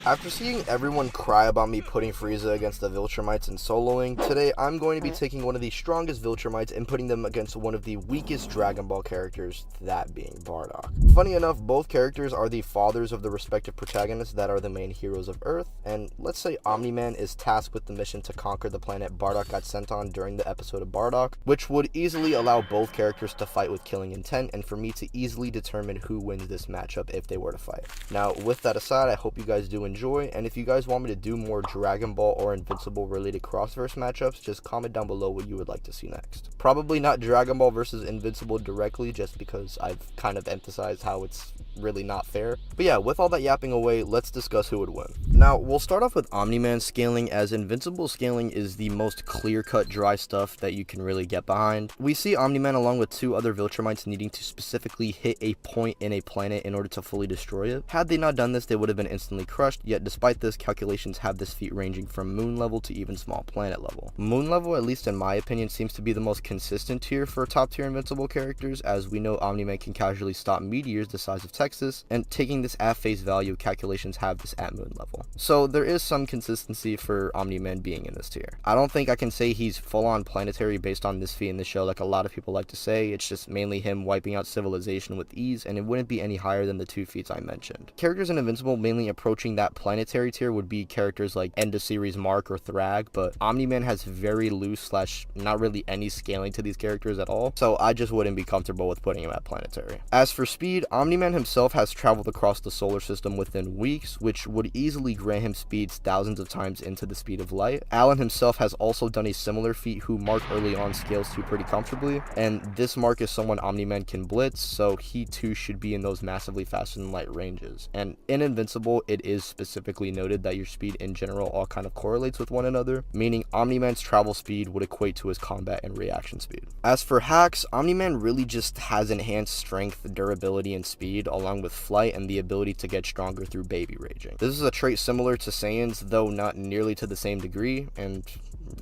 After seeing everyone cry about me putting Frieza against the Viltrumites and soloing, today I'm going to be taking one of the strongest Viltrumites and putting them against one of the weakest Dragon Ball characters, that being Bardock. Funny enough, both characters are the fathers of the respective protagonists that are the main heroes of Earth, and let's say Omni Man is tasked with the mission to conquer the planet Bardock got sent on during the episode of Bardock, which would easily allow both characters to fight with killing intent and for me to easily determine who wins this matchup if they were to fight. Now, with that aside, I hope you guys do enjoy, and if you guys want me to do more Dragon Ball or Invincible related crossverse matchups, just comment down below what you would like to see next. Probably not Dragon Ball versus Invincible directly, just because I've kind of emphasized how it's really not fair. But yeah, with all that yapping away, let's discuss who would win. Now, we'll start off with Omni Man scaling, as Invincible scaling is the most clear-cut dry stuff that you can really get behind. We see Omni Man along with two other Viltrumites needing to specifically hit a point in a planet in order to fully destroy it. Had they not done this, they would have been instantly crushed, yet despite this, calculations have this feat ranging from moon level to even small planet level. Moon level, at least in my opinion, seems to be the most consistent tier for top tier Invincible characters, as we know Omni Man can casually stop meteors the size of Texas, and taking this at face value, calculations have this at moon level. So there is some consistency for Omni Man being in this tier. I don't think I can say he's full on planetary based on this feat in the show like a lot of people like to say. It's just mainly him wiping out civilization with ease, and it wouldn't be any higher than the two feats I mentioned. Characters in Invincible mainly approaching that planetary tier would be characters like end of series Mark or Thragg, but Omni Man has very loose / not really any scaling to these characters at all, so I just wouldn't be comfortable with putting him at planetary. As for speed, Omni Man himself has traveled across the solar system within weeks, which would easily grant him speeds thousands of times into the speed of light. Alan himself has also done a similar feat, who Mark early on scales to pretty comfortably, and this Mark is someone Omni Man can blitz, so he too should be in those massively faster than light ranges. And in Invincible, it is specifically noted that your speed in general all kind of correlates with one another, meaning Omni Man's travel speed would equate to his combat and reaction speed. As for hacks, Omni Man really just has enhanced strength, durability, and speed, along with flight and the ability to get stronger through baby raging. This is a trait similar to Saiyans, though not nearly to the same degree, and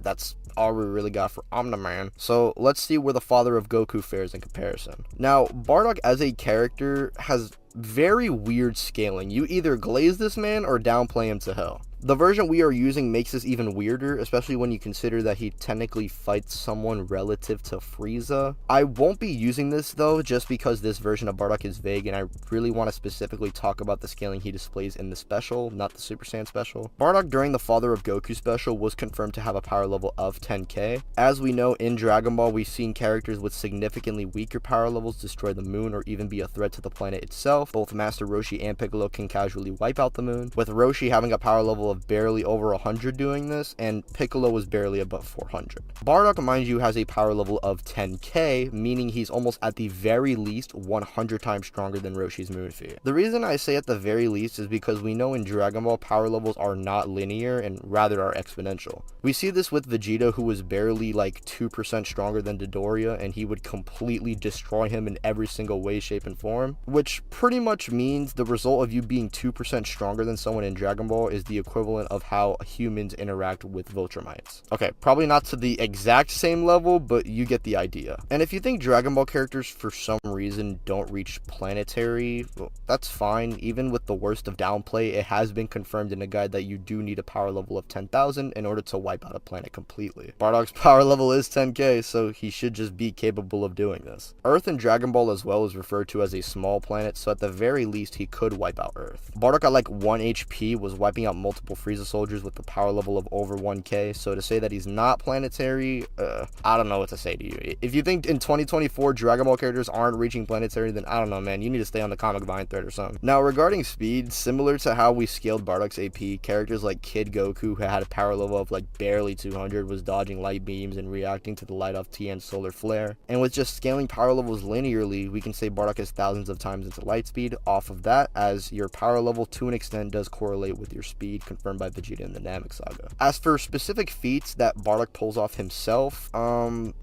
that's all we really got for Omna Man. So let's see where the father of Goku fares in comparison. Now, Bardock as a character has very weird scaling. You either glaze this man or downplay him to hell. The version we are using makes this even weirder, especially when you consider that he technically fights someone relative to Frieza. I won't be using this though, just because this version of Bardock is vague, and I really want to specifically talk about the scaling he displays in the special, not the Super Saiyan special. Bardock during the Father of Goku special was confirmed to have a power level of 10k. As we know, in Dragon Ball, we've seen characters with significantly weaker power levels destroy the moon or even be a threat to the planet itself. Both Master Roshi and Piccolo can casually wipe out the moon, with Roshi having a power level of barely over 100 doing this, and Piccolo was barely above 400. Bardock, mind you, has a power level of 10k, meaning he's almost at the very least 100 times stronger than Roshi's moon feat. The reason I say at the very least is because we know in Dragon Ball power levels are not linear and rather are exponential. We see this with Vegeta, who was barely like 2% stronger than Dodoria, and he would completely destroy him in every single way, shape, and form, which pretty much means the result of you being 2% stronger than someone in Dragon Ball is the equivalent of how humans interact with viltrumites. Okay, probably not to the exact same level, but you get the idea. And if you think Dragon Ball characters for some reason don't reach planetary, well, that's fine. Even with the worst of downplay, it has been confirmed in a guide that you do need a power level of 10,000 in order to wipe out a planet completely. Bardock's power level is 10k, so he should just be capable of doing this. Earth in Dragon Ball as well is referred to as a small planet, so at the very least he could wipe out Earth. Bardock at like 1 HP was wiping out multiple Frieza soldiers with the power level of over 1k, so to say that he's not planetary, I don't know what to say to you. If you think in 2024 Dragon Ball characters aren't reaching planetary, then I don't know, man, you need to stay on the comic Vine thread or something. Now, regarding speed, similar to how we scaled Bardock's AP, characters like Kid Goku, who had a power level of like barely 200, was dodging light beams and reacting to the light of Tien's solar flare. And with just scaling power levels linearly, we can say Bardock is thousands of times into light speed off of that, as your power level to an extent does correlate with your speed, confirmed by Vegeta in the Namek saga. As for specific feats that Bardock pulls off himself,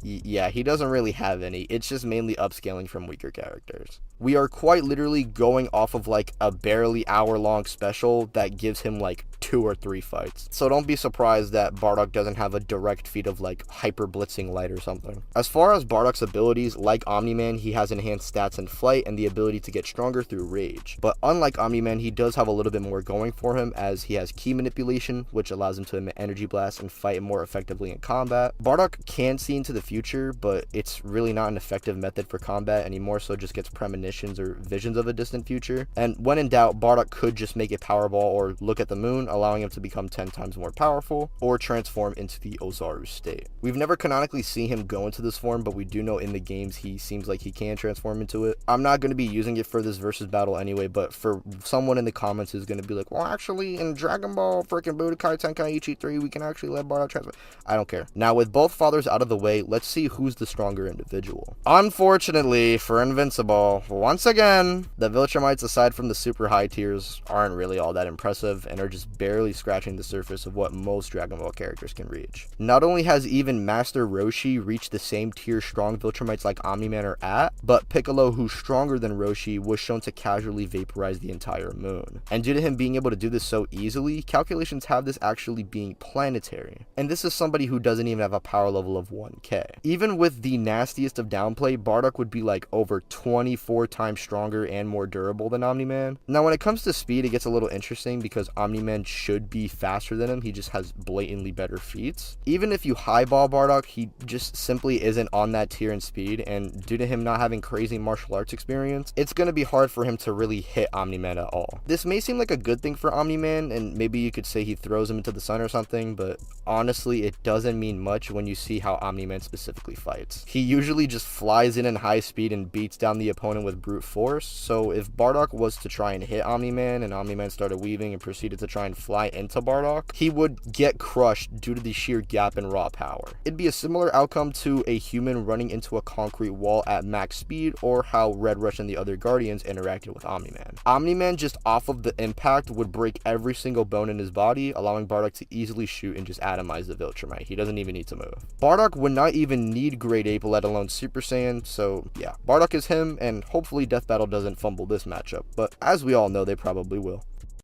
yeah, he doesn't really have any. It's just mainly upscaling from weaker characters. We are quite literally going off of like a barely hour-long special that gives him like 2 or 3 fights. So don't be surprised that Bardock doesn't have a direct feat of like hyper blitzing light or something. As far as Bardock's abilities, like Omni Man, he has enhanced stats in flight and the ability to get stronger through rage. But unlike Omni Man, he does have a little bit more going for him, as he has ki manipulation, which allows him to emit energy blasts and fight more effectively in combat. Bardock can see into the future, but it's really not an effective method for combat anymore, so just gets premonitions or visions of a distant future. And when in doubt, Bardock could just make a power ball or look at the moon, allowing him to become 10 times more powerful, or transform into the Ozaru state. We've never canonically seen him go into this form, but we do know in the games he seems like he can transform into it. I'm not going to be using it for this versus battle anyway, but for someone in the comments who's going to be like, well, actually in Dragon Ball freaking Budokai Tenkaichi 3 we can actually let Bardock transform. I don't care. Now, with both fathers out of the way, let's see who's the stronger individual. Unfortunately for Invincible, once again, the viltrumites, aside from the super high tiers, aren't really all that impressive and are just barely scratching the surface of what most Dragon Ball characters can reach. Not only has even Master Roshi reached the same tier strong viltrumites like Omni Man are at, but Piccolo, who's stronger than Roshi, was shown to casually vaporize the entire moon. And due to him being able to do this so easily, calculations have this actually being planetary. And this is somebody who doesn't even have a power level of 1k. Even with the nastiest of downplay, Bardock would be like over 24 times stronger and more durable than Omni Man. Now when it comes to speed, it gets a little interesting because Omni Man should be faster than him, he just has blatantly better feats. Even if you highball Bardock, he just simply isn't on that tier in speed, and due to him not having crazy martial arts experience, it's going to be hard for him to really hit Omni Man at all. This may seem like a good thing for Omni Man, and maybe you could say he throws him into the sun or something, but honestly it doesn't mean much when you see how Omni Man specifically fights. He usually just flies in high speed and beats down the opponent with brute force, so if Bardock was to try and hit Omni Man and Omni Man started weaving and proceeded to try and fly into Bardock, he would get crushed due to the sheer gap in raw power. It'd be a similar outcome to a human running into a concrete wall at max speed, or how Red Rush and the other Guardians interacted with Omni Man. Omni Man, just off of the impact, would break every single bone in his body, allowing Bardock to easily shoot and just atomize the viltrumite. He doesn't even need to move. Bardock would not even need Grade Ape, let alone Super Saiyan, so yeah, Bardock is him, and hopefully Death Battle doesn't fumble this matchup, but as we all know, they probably will.